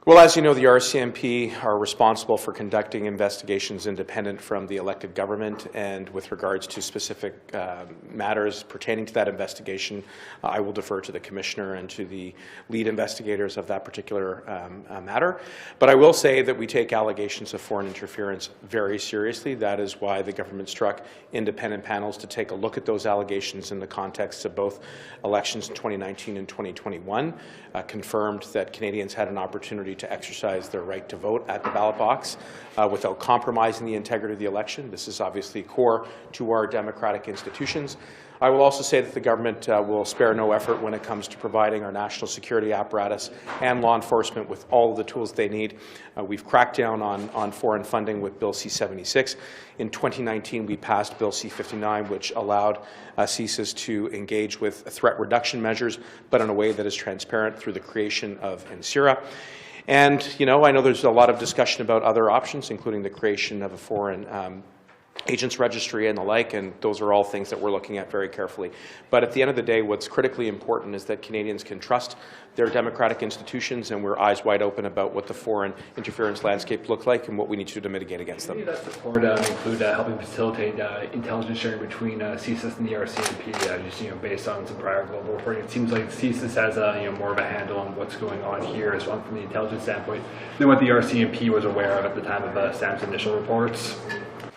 Well, as you know, the RCMP are responsible for conducting investigations independent from the elected government, and with regards to specific matters pertaining to that investigation, I will defer to the Commissioner and to the lead investigators of that particular matter. But I will say that we take allegations of foreign interference very seriously. That is why the government struck independent panels to take a look at those allegations in the context of both elections in 2019 and 2021, confirmed that Canadians had an opportunity to exercise their right to vote at the ballot box without compromising the integrity of the election. This is obviously core to our democratic institutions. I will also say that the government will spare no effort when it comes to providing our national security apparatus and law enforcement with all of the tools they need. We've cracked down on foreign funding with Bill C-76. In 2019, we passed Bill C-59, which allowed CSIS to engage with threat reduction measures, but in a way that is transparent through the creation of NSIRA. And, you know, I know there's a lot of discussion about other options, including the creation of a foreign agents registry and the like, and those are all things that we're looking at very carefully. But at the end of the day, what's critically important is that Canadians can trust their democratic institutions, and we're eyes wide open about what the foreign interference landscape looks like and what we need to do to mitigate against them. Maybe that support include helping facilitate intelligence sharing between CSIS and the RCMP, just based on some prior global reporting. It seems like CSIS has more of a handle on what's going on here as well from the intelligence standpoint than what the RCMP was aware of at the time of Sam's initial reports.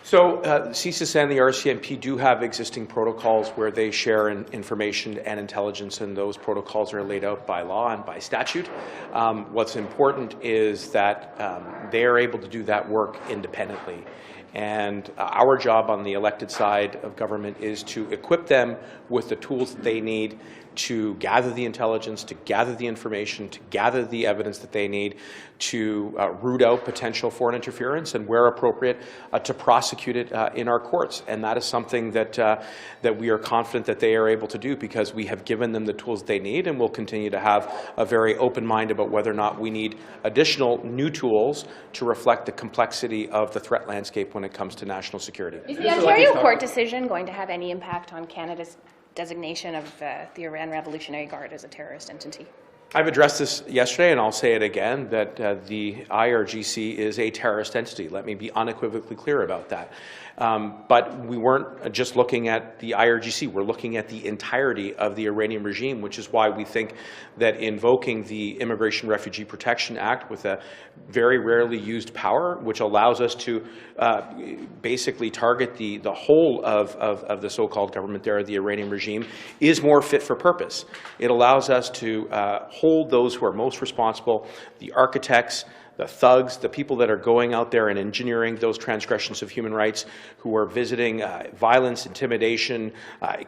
So CSIS and the RCMP do have existing protocols where they share information and intelligence, and those protocols are laid out by law and by statute. What's important is that they are able to do that work independently. And our job on the elected side of government is to equip them with the tools that they need to gather the intelligence, to gather the information, to gather the evidence that they need to root out potential foreign interference, and where appropriate, to prosecute it in our courts. And that is something that we are confident that they are able to do, because we have given them the tools they need, and we'll continue to have a very open mind about whether or not we need additional new tools to reflect the complexity of the threat landscape when it comes to national security. Is the Ontario court decision going to have any impact on Canada's designation of the Iran Revolutionary Guard as a terrorist entity? I've addressed this yesterday, and I'll say it again, that the IRGC is a terrorist entity. Let me be unequivocally clear about that. But we weren't just looking at the IRGC. We're looking at the entirety of the Iranian regime, which is why we think that invoking the Immigration Refugee Protection Act with a very rarely used power, which allows us to basically target the whole of the so-called government there, the Iranian regime, is more fit for purpose. It allows us to hold those who are most responsible, the architects, the thugs, the people that are going out there and engineering those transgressions of human rights, who are visiting violence, intimidation,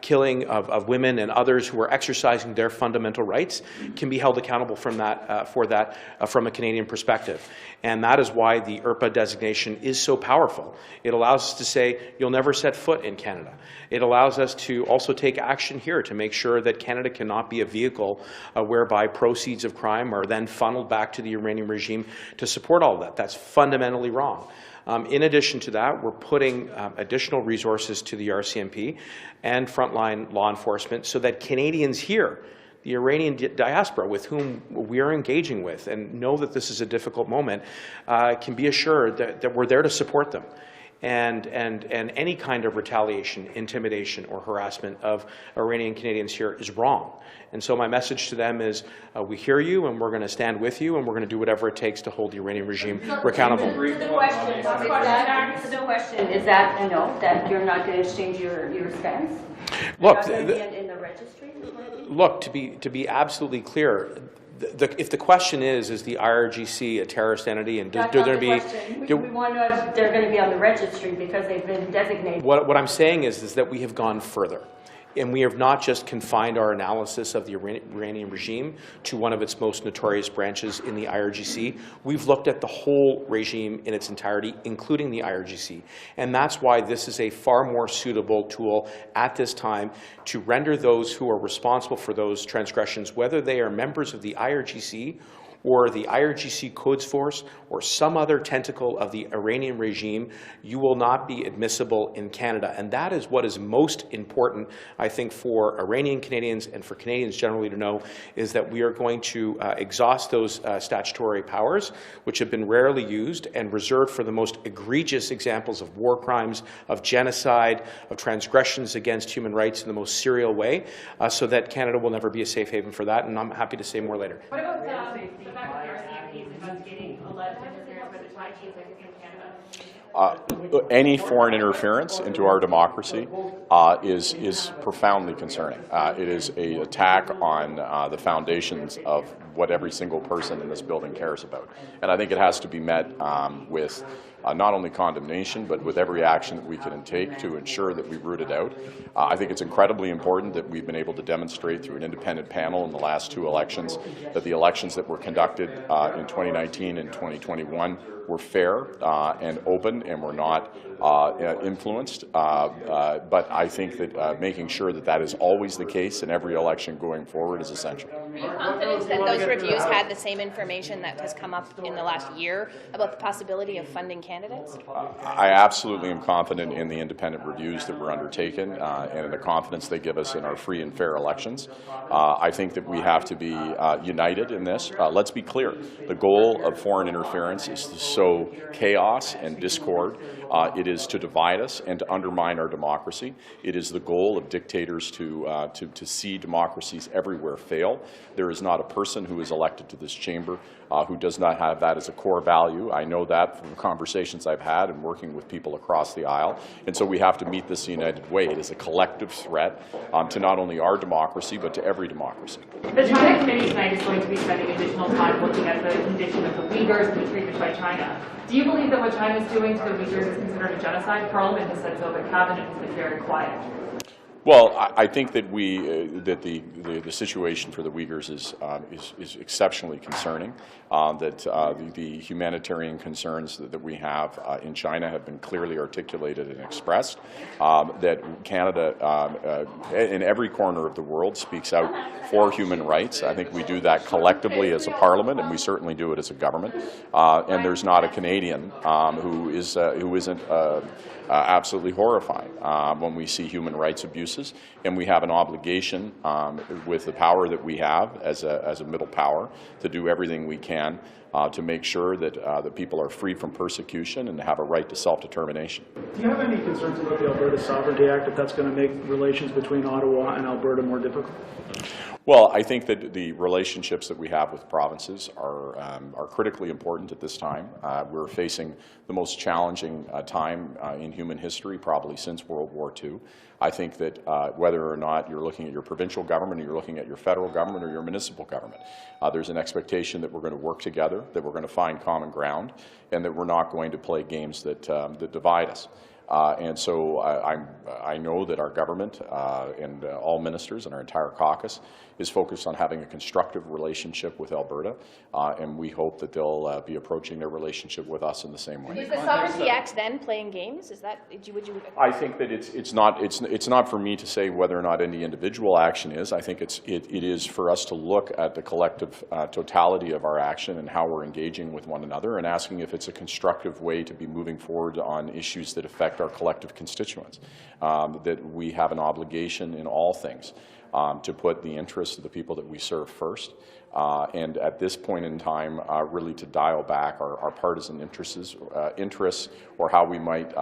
killing of women and others who are exercising their fundamental rights, can be held accountable from that, from a Canadian perspective. And that is why the IRPA designation is so powerful. It allows us to say, you'll never set foot in Canada. It allows us to also take action here to make sure that Canada cannot be a vehicle whereby proceeds of crime are then funneled back to the Iranian regime to support all of that. That's fundamentally wrong. In addition to that, we're putting additional resources to the RCMP and frontline law enforcement so that Canadians here, the Iranian diaspora with whom we are engaging with and know that this is a difficult moment, can be assured that we're there to support them. And any kind of retaliation, intimidation, or harassment of Iranian Canadians here is wrong. And so my message to them is, we hear you, and we're going to stand with you, and we're going to do whatever it takes to hold the Iranian regime accountable. The question is that a no, that you're not going to exchange your stance? Look, in the registry? Look, to be absolutely clear, if the question is the IRGC a terrorist entity, and they're going to be, we want to know if they're going to be on the registry because they've been designated. What I'm saying is that we have gone further. And we have not just confined our analysis of the Iranian regime to one of its most notorious branches in the IRGC. We've looked at the whole regime in its entirety, including the IRGC. And that's why this is a far more suitable tool at this time to render those who are responsible for those transgressions, whether they are members of the IRGC or the IRGC Codes Force or some other tentacle of the Iranian regime, you will not be admissible in Canada. And that is what is most important, I think, for Iranian Canadians and for Canadians generally to know, is that we are going to exhaust those statutory powers, which have been rarely used and reserved for the most egregious examples of war crimes, of genocide, of transgressions against human rights in the most serial way, so that Canada will never be a safe haven for that, and I'm happy to say more later. What about the fact that the RCMP is investigating alleged interference by the Chinese in Canada? Any foreign interference into our democracy is profoundly concerning. It is an attack on the foundations of what every single person in this building cares about. And I think it has to be met with not only condemnation, but with every action that we can take to ensure that we root it out. I think it's incredibly important that we've been able to demonstrate through an independent panel in the last two elections that the elections that were conducted in 2019 and 2021 were fair and open and were not influenced. But I think that making sure that that is always the case in every election going forward is essential. Are you confident that those reviews had the same information that has come up in the last year about the possibility of funding candidates? I absolutely am confident in the independent reviews that were undertaken and in the confidence they give us in our free and fair elections. I think that we have to be united in this. Let's be clear. The goal of foreign interference is to sow chaos and discord. It is to divide us and to undermine our democracy. It is the goal of dictators to see democracies everywhere fail. There is not a person who is elected to this chamber who does not have that as a core value. I know that from conversations I've had and working with people across the aisle. And so we have to meet this united way. It is a collective threat to not only our democracy, but to every democracy. The China Committee tonight is going to be spending additional time looking at the condition of the Uyghurs and the treatment by China. Do you believe that what China is doing to the Uyghurs is considered a genocide? Parliament has said so, but Cabinet has been very quiet. Well, I think that the situation for the Uyghurs is exceptionally concerning. The humanitarian concerns that we have in China have been clearly articulated and expressed. That Canada, in every corner of the world, speaks out for human rights. I think we do that collectively as a parliament, and we certainly do it as a government. And there's not a Canadian who isn't absolutely horrified when we see human rights abuses, and we have an obligation with the power that we have as a middle power to do everything we can to make sure that the people are free from persecution and have a right to self-determination. Do you have any concerns about the Alberta Sovereignty Act, if that's going to make relations between Ottawa and Alberta more difficult? Well, I think that the relationships that we have with provinces are critically important at this time. We're facing the most challenging time in human history, probably since World War II. I think that whether or not you're looking at your provincial government or you're looking at your federal government or your municipal government, there's an expectation that we're going to work together, that we're going to find common ground, and that we're not going to play games that divide us. And so I know that our government and all ministers and our entire caucus is focused on having a constructive relationship with Alberta, and we hope that they'll be approaching their relationship with us in the same way. Is the Sovereignty Act then playing games? Is that, would you? I think that it's not for me to say whether or not any individual action is. I think it is for us to look at the collective totality of our action and how we're engaging with one another and asking if it's a constructive way to be moving forward on issues that affect our collective constituents, that we have an obligation in all things to put the interests of the people that we serve first, and at this point in time really to dial back our partisan interests or how we might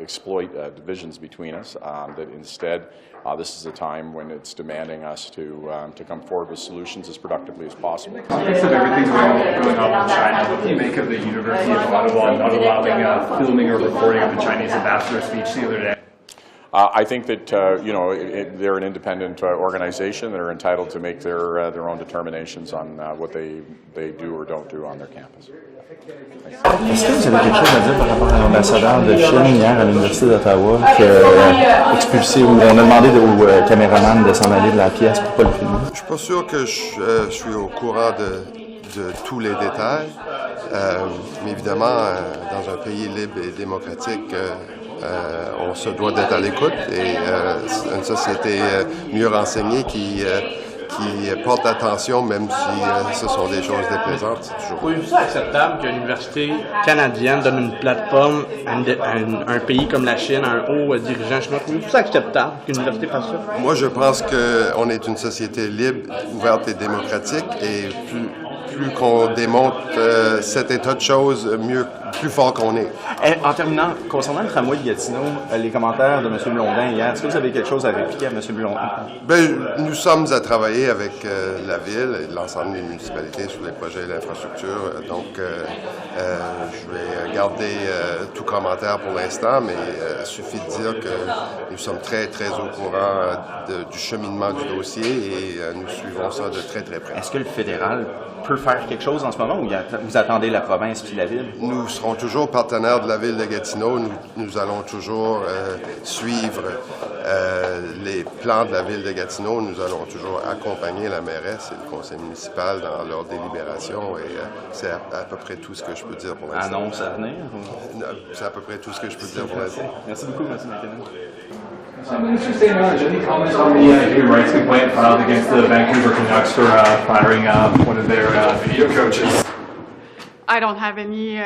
exploit divisions between us, that instead this is a time when it's demanding us to come forward with solutions as productively as possible. In the context of everything going on in China, what do you make of the University of Ottawa not allowing filming or recording of the Chinese ambassador's speech the other day? I think that they're an independent organization that are entitled to make their own determinations on what they do or don't do on their campus. Est-ce que vous avez quelque chose à dire par rapport à l'ambassadeur de Chine hier à l'Université d'Ottawa qui a expulsé, où on a demandé au caméraman de s'en aller de la pièce pour ne pas le filmer? Je suis pas sûr que je suis au courant de tous les détails, mais évidemment, dans un pays libre et démocratique, on se doit d'être à l'écoute et une société mieux renseignée qui qui portent attention, même si ce sont des choses déplaisantes. C'est toujours. Trouvez-vous ça acceptable qu'une université canadienne donne une plateforme à un pays comme la Chine, à un haut dirigeant chinois? Trouvez-vous ça acceptable qu'une université fasse ça? Moi, je pense qu'on est une société libre, ouverte et démocratique, et plus qu'on démontre cet état de choses, plus fort qu'on est. En terminant, concernant le tramway de Gatineau, les commentaires de M. Blondin hier, est-ce que vous avez quelque chose à répliquer à M. Blondin? Nous sommes à travailler avec la Ville et l'ensemble des municipalités sur les projets d'infrastructure. Donc, je vais garder tout commentaire pour l'instant, mais il suffit de dire que nous sommes très, très au courant du cheminement du dossier et nous suivons ça de très, très près. Est-ce que le fédéral peut faire quelque chose en ce moment ou vous attendez la province puis la Ville? Nous serons toujours partenaires de la Ville de Gatineau. Nous allons toujours suivre les plans de la Ville de Gatineau. Nous allons toujours accompagner la mairesse et le conseil municipal dans leur délibération et c'est à peu près tout ce que je peux dire pour l'instant. Annonce à venir? C'est à peu près tout ce que je peux dire pour l'instant. Merci beaucoup, M. McKinnon. Minister Saint-Laurent, any comments on the human rights complaint filed against the Vancouver Canucks for firing one of their video coaches? I don't have any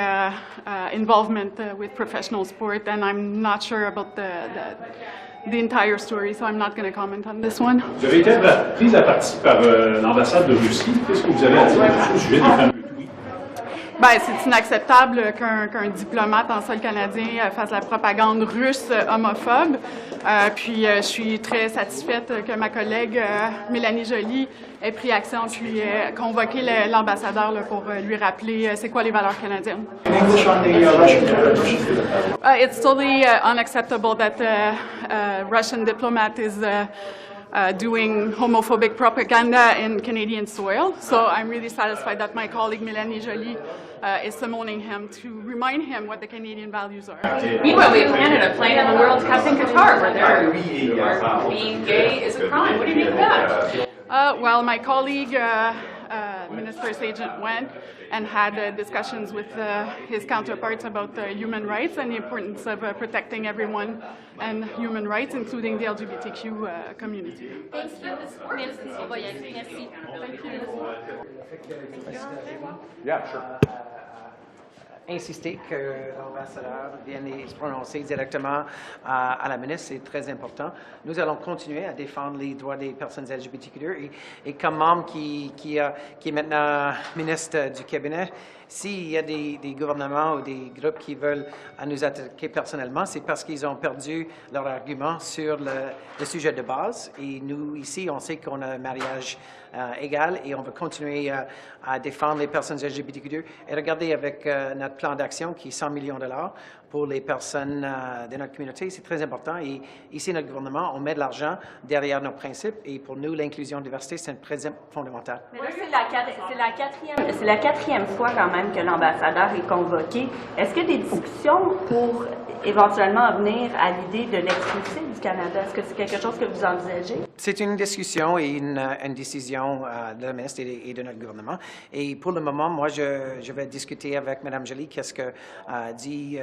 involvement with professional sport, and I'm not sure about the entire story, so I'm not going to comment on this one. Vous avez été prise à partie par l'ambassade de Russie. Qu'est-ce que vous avez à dire au sujet des fameux tweets? Ben, c'est inacceptable qu'un diplomate en sol canadien fasse la propagande russe homophobe. Puis je suis très satisfaite que ma collègue Mélanie Joly ait pris action puis convoqué l'ambassadeur pour lui rappeler c'est quoi les valeurs canadiennes. It's totally unacceptable that a Russian diplomat is doing homophobic propaganda in Canadian soil. So I'm really satisfied that my colleague Mélanie Joly is summoning him to remind him what the Canadian values are. Meanwhile, we have Canada playing in the World Cup in Qatar, where being gay is a crime. What do you make of that? Well, my colleague, Minister's agent, went and had discussions with his counterparts about human rights and the importance of protecting everyone and human rights, including the LGBTQ community. Thank you. Merci. On va y aller. Merci. Thank you. Yeah, sure. Insister que l'ambassadeur vienne se prononcer directement à la ministre, c'est très important. Nous allons continuer à défendre les droits des personnes LGBTQ et comme membre qui est maintenant ministre du cabinet, s'il y a des gouvernements ou des groupes qui veulent nous attaquer personnellement, c'est parce qu'ils ont perdu leur argument sur le sujet de base. Et nous, ici, on sait qu'on a un mariage égal et on va continuer à défendre les personnes LGBTQ. Et regardez avec notre plan d'action qui est 100 millions de dollars pour les personnes de notre communauté, c'est très important. Et ici, notre gouvernement, on met de l'argent derrière nos principes. Et pour nous, l'inclusion et la diversité, c'est un principe fondamental. Mais là, c'est la quatrième fois quand même que l'ambassadeur est convoqué. Est-ce qu'il y a des discussions pour éventuellement venir à l'idée de l'expulser du Canada? Est-ce que c'est quelque chose que vous envisagez? C'est une discussion et une décision de la ministre et de notre gouvernement. Et pour le moment, moi, je vais discuter avec Mme Joly qu'est-ce que dit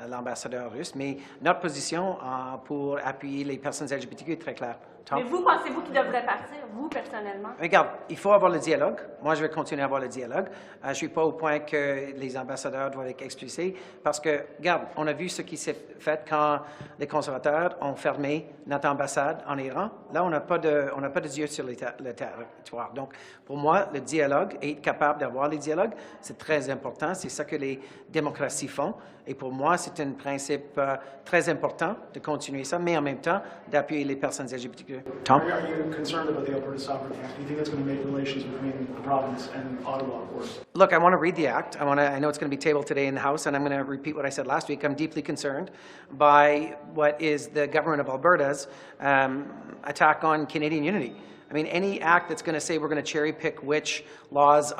l'ambassadeur russe. Mais notre position pour appuyer les personnes LGBTQ est très claire. Tom? Mais vous, pensez-vous qu'il devrait partir, vous, personnellement? Regarde, il faut avoir le dialogue. Moi, je vais continuer à avoir le dialogue. Je ne suis pas au point que les ambassadeurs doivent être expulsés parce que, regarde, on a vu ce qui s'est fait quand les conservateurs ont fermé notre ambassade en Iran. Là, on n'a pas de yeux sur le territoire. Donc, pour moi, le dialogue et être capable d'avoir les dialogues, c'est très important. C'est ça que les démocraties font. Et pour moi, c'est un principe très important de continuer ça, mais en même temps, d'appuyer les personnes LGBTQ. Tom? Are you concerned about the Alberta Sovereignty Act? Do you think it's going to make relations between the province and Ottawa worse? Look, I want to read the act. I know it's going to be tabled today in the House, and I'm going to repeat what I said last week. I'm deeply concerned by what is the government of Alberta's attack on Canadian unity. I mean, any act that's going to say we're going to cherry pick which federal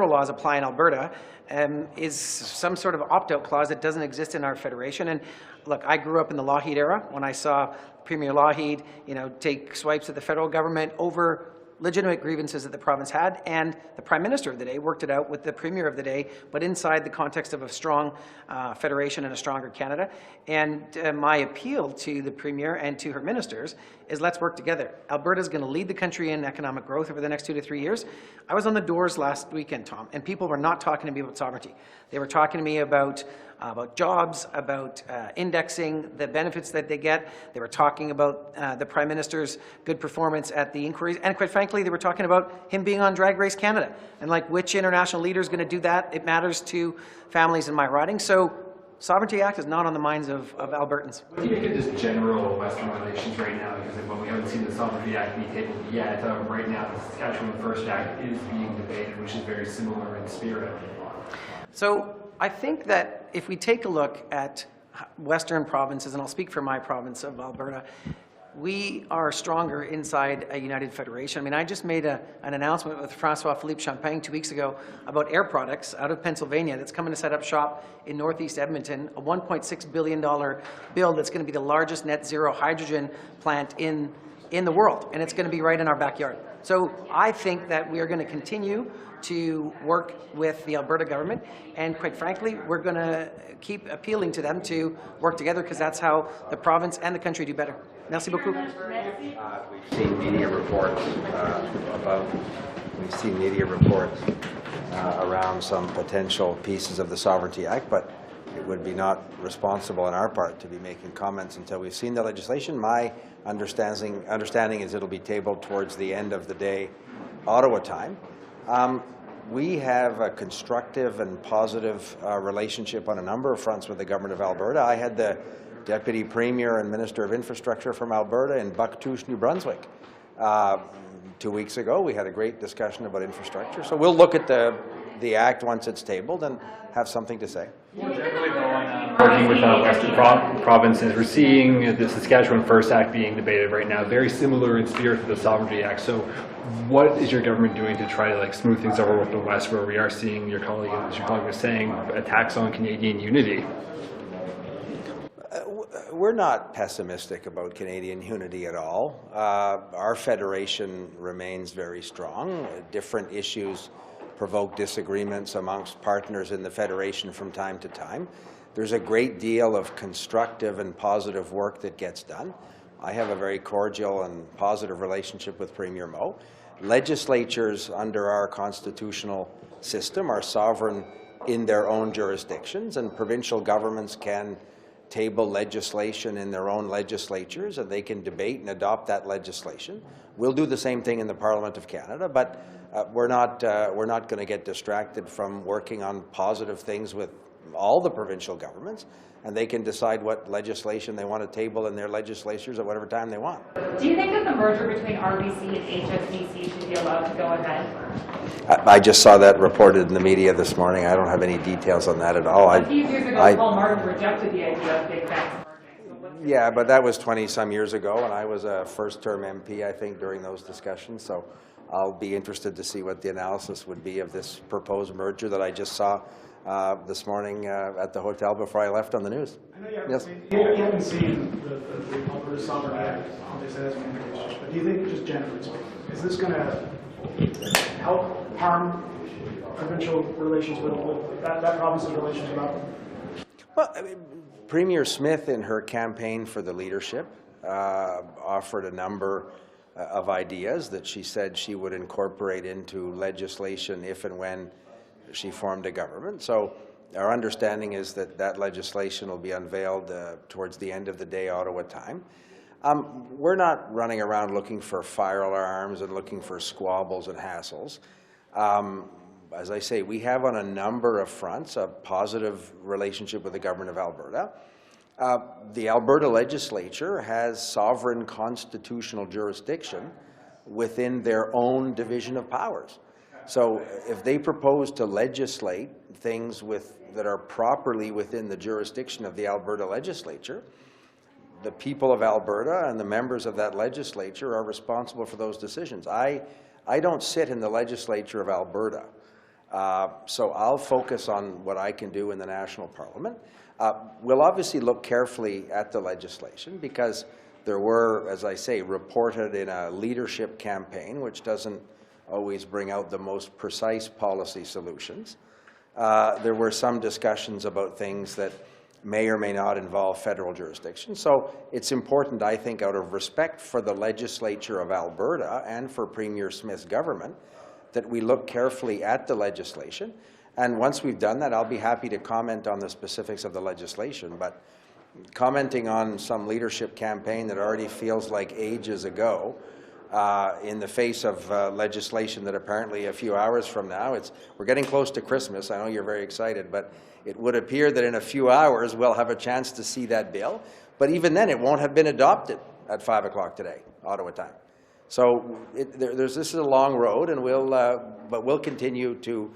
laws apply in Alberta is some sort of opt-out clause that doesn't exist in our federation. And look, I grew up in the Lougheed era when I saw Premier Lougheed, take swipes at the federal government over legitimate grievances that the province had, and the Prime Minister of the day worked it out with the Premier of the day, but inside the context of a strong federation and a stronger Canada. And my appeal to the Premier and to her ministers is let's work together. Alberta is going to lead the country in economic growth over the next 2 to 3 years. I was on the doors last weekend, Tom, and people were not talking to me about sovereignty. They were talking to me about jobs, about indexing, the benefits that they get. They were talking about the Prime Minister's good performance at the inquiries, and quite frankly, they were talking about him being on Drag Race Canada, and like which international leader is going to do that. It matters to families in my riding. So Sovereignty Act is not on the minds of Albertans. What do you make of just general Western relations right now? Because well, we haven't seen the Sovereignty Act be tabled yet. Right now, the Saskatchewan First Act is being debated, which is very similar in spirit. So I think that if we take a look at Western provinces, and I'll speak for my province of Alberta, we are stronger inside a united federation. I mean, I just made an announcement with François-Philippe Champagne 2 weeks ago about Air Products out of Pennsylvania that's coming to set up shop in Northeast Edmonton, a $1.6 billion bill that's going to be the largest net zero hydrogen plant in the world, and it's going to be right in our backyard. So I think that we are going to continue to work with the Alberta government, and quite frankly, we're going to keep appealing to them to work together, because that's how the province and the country do better. Merci beaucoup. We've seen media reports around some potential pieces of the Sovereignty Act, but it would be not responsible on our part to be making comments until we've seen the legislation. My understanding is it'll be tabled towards the end of the day, Ottawa time. We have a constructive and positive relationship on a number of fronts with the Government of Alberta. I had the Deputy Premier and Minister of Infrastructure from Alberta in Bucktouche, New Brunswick 2 weeks ago. We had a great discussion about infrastructure. So we'll look at the Act once it's tabled and have something to say. Working with Western provinces, we're seeing the Saskatchewan First Act being debated right now, very similar in spirit to the Sovereignty Act. So what is your government doing to try to smooth things over with the West, where we are seeing, your colleague was saying, attacks on Canadian unity? We're not pessimistic about Canadian unity at all. Our federation remains very strong. Different issues provoke disagreements amongst partners in the federation from time to time. There's a great deal of constructive and positive work that gets done. I have a very cordial and positive relationship with Premier Moe. Legislatures under our constitutional system are sovereign in their own jurisdictions, and provincial governments can table legislation in their own legislatures, and they can debate and adopt that legislation. We'll do the same thing in the Parliament of Canada, but we're not going to get distracted from working on positive things with all the provincial governments, and they can decide what legislation they want to table in their legislatures at whatever time they want. Do you think that the merger between RBC and HSBC should be allowed to go ahead? I just saw that reported in the media this morning. I don't have any details on that at all. A few years ago, Paul Martin rejected the idea of big banks merging. Yeah, but that was 20-some years ago, and I was a first-term MP, I think, during those discussions. So I'll be interested to see what the analysis would be of this proposed merger that I just saw this morning at the hotel before I left on the news. I know you Yes. haven't seen the Alberta Sovereignty Act on this as communications, but do you think, just generally speaking, is this going to help harm provincial relations with that province's relations with Alberta? Well, I mean, Premier Smith, in her campaign for the leadership, offered a number of ideas that she said she would incorporate into legislation if and when she formed a government. So our understanding is that that legislation will be unveiled towards the end of the day, Ottawa time. We're not running around looking for fire alarms and looking for squabbles and hassles. As I say, we have on a number of fronts a positive relationship with the Government of Alberta. The Alberta legislature has sovereign constitutional jurisdiction within their own division of powers. So if they propose to legislate things that are properly within the jurisdiction of the Alberta legislature, the people of Alberta and the members of that legislature are responsible for those decisions. I don't sit in the legislature of Alberta, so I'll focus on what I can do in the national parliament. We'll obviously look carefully at the legislation, because There were, as I say, reported in a leadership campaign, which doesn't always bring out the most precise policy solutions. There were some discussions about things that may or may not involve federal jurisdiction. So it's important, I think, out of respect for the legislature of Alberta and for Premier Smith's government, that we look carefully at the legislation. And once we've done that, I'll be happy to comment on the specifics of the legislation. But commenting on some leadership campaign that already feels like ages ago, in the face of legislation that apparently a few hours from now, we're getting close to Christmas. I know you're very excited, but it would appear that in a few hours we'll have a chance to see that bill. But even then, it won't have been adopted at 5 o'clock today, Ottawa time. So this is a long road, and we'll continue to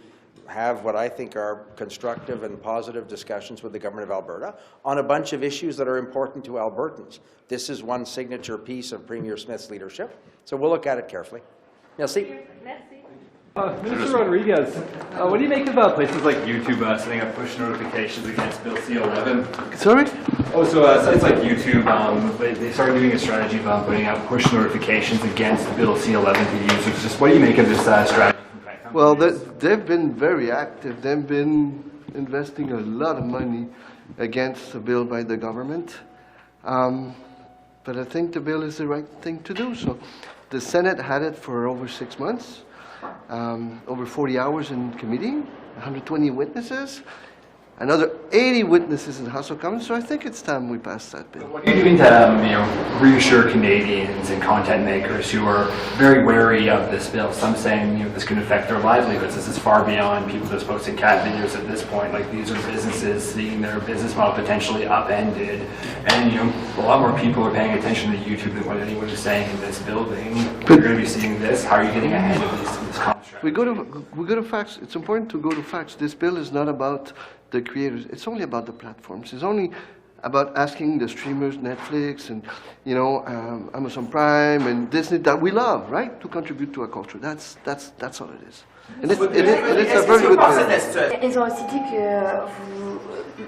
have what I think are constructive and positive discussions with the Government of Alberta on a bunch of issues that are important to Albertans. This is one signature piece of Premier Smith's leadership, so we'll look at it carefully. Merci. Mr. Rodriguez, what do you make of places like YouTube setting up push notifications against Bill C-11? Sorry? Oh, so sites like YouTube, they started doing a strategy of putting out push notifications against Bill C-11 to users. Just what do you make of this strategy? Well, they've been very active. They've been investing a lot of money against the bill by the government. But I think the bill is the right thing to do. So the Senate had it for over 6 months. Over 40 hours in committee, 120 witnesses, another 80 witnesses in the House of Commons, so I think it's time we pass that bill. What are you doing to reassure Canadians and content makers who are very wary of this bill? Some saying this can affect their livelihoods. This is far beyond people just posting cat videos at this point. Like, these are businesses seeing their business model potentially upended, and a lot more people are paying attention to YouTube than what anyone is saying in this building. You're going to be seeing this. How are you getting ahead of this construct? We go to facts. It's important to go to facts. This bill is not about the creators. It's only about the platforms. It's only about asking the streamers, Netflix and Amazon Prime and Disney that we love, right, to contribute to our culture. That's all it is. And it's a very good bill. Ils ont aussi dit que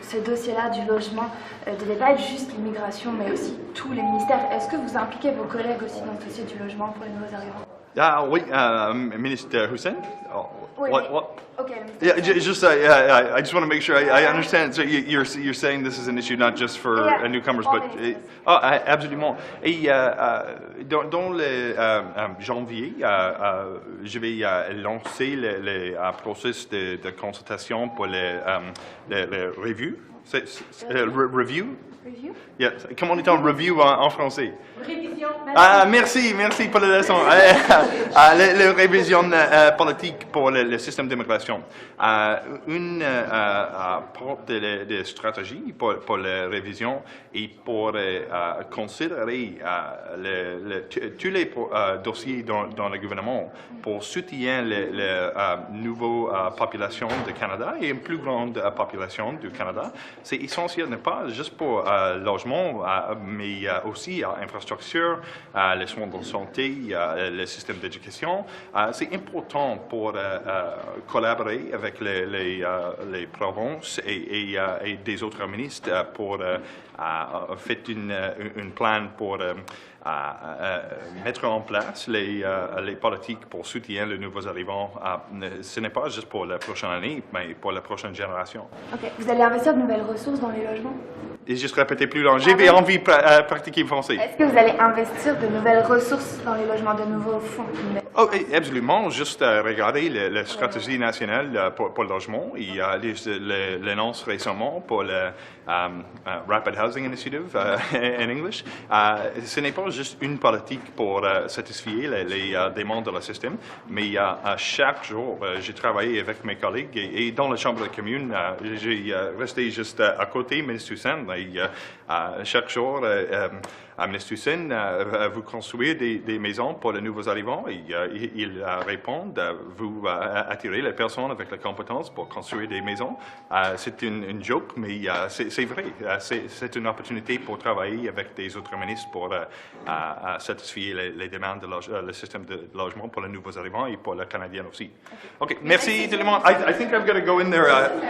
ce dossier-là du logement ne devait pas être juste l'immigration, mais aussi tous les ministères. Est-ce que vous impliquez vos collègues aussi dans le dossier du logement pour les nouveaux arrivants? Oui, Minister Hussein. What? Okay. Yeah, I just want to make sure I understand. So you're saying this is an issue not just for newcomers, but absolument. Et dans le janvier, je vais lancer le processus de consultation pour le review. Review? Yeah. Comment on dit review en français? Révision. Merci pour la leçon. La révision politique pour le système d'immigration. Une propre de stratégie pour la révision et pour considérer tous les dossiers dans le gouvernement pour soutenir la nouvelle population du Canada et une plus grande population du Canada. C'est essentiel, n'est pas juste pour logement, mais aussi infrastructure, les soins de santé, le système d'éducation. C'est important pour collaborer avec les provinces et des autres ministres pour faire un plan pour mettre en place les politiques pour soutenir les nouveaux arrivants. Ce n'est pas juste pour la prochaine année, mais pour la prochaine génération. Ok. Vous allez investir de nouvelles ressources dans les logements? Et juste répéter plus long. J'ai envie de pratiquer français. Est-ce que vous allez investir de nouvelles ressources dans les logements, de nouveaux fonds? Oh, absolument. Juste regarder la stratégie nationale pour le logement. Il y a l'annonce récemment pour le Rapid Housing Initiative en English. Ce n'est pas juste une politique pour satisfaire les demandes de le système, mais chaque jour, j'ai travaillé avec mes collègues et dans la Chambre de commune, j'ai resté juste à côté, Ministre Hussein. Chaque jour, Ministre Hussein, vous construisez des maisons pour les nouveaux arrivants et ils répondent, vous attirez les personnes avec la compétence pour construire des maisons. C'est une joke, mais c'est vrai. C'est une opportunité pour travailler avec des autres ministres pour satisfaire les demandes du système de logement pour les nouveaux arrivants et pour les Canadiens aussi. OK, merci tout le monde. I think I've got to go in there.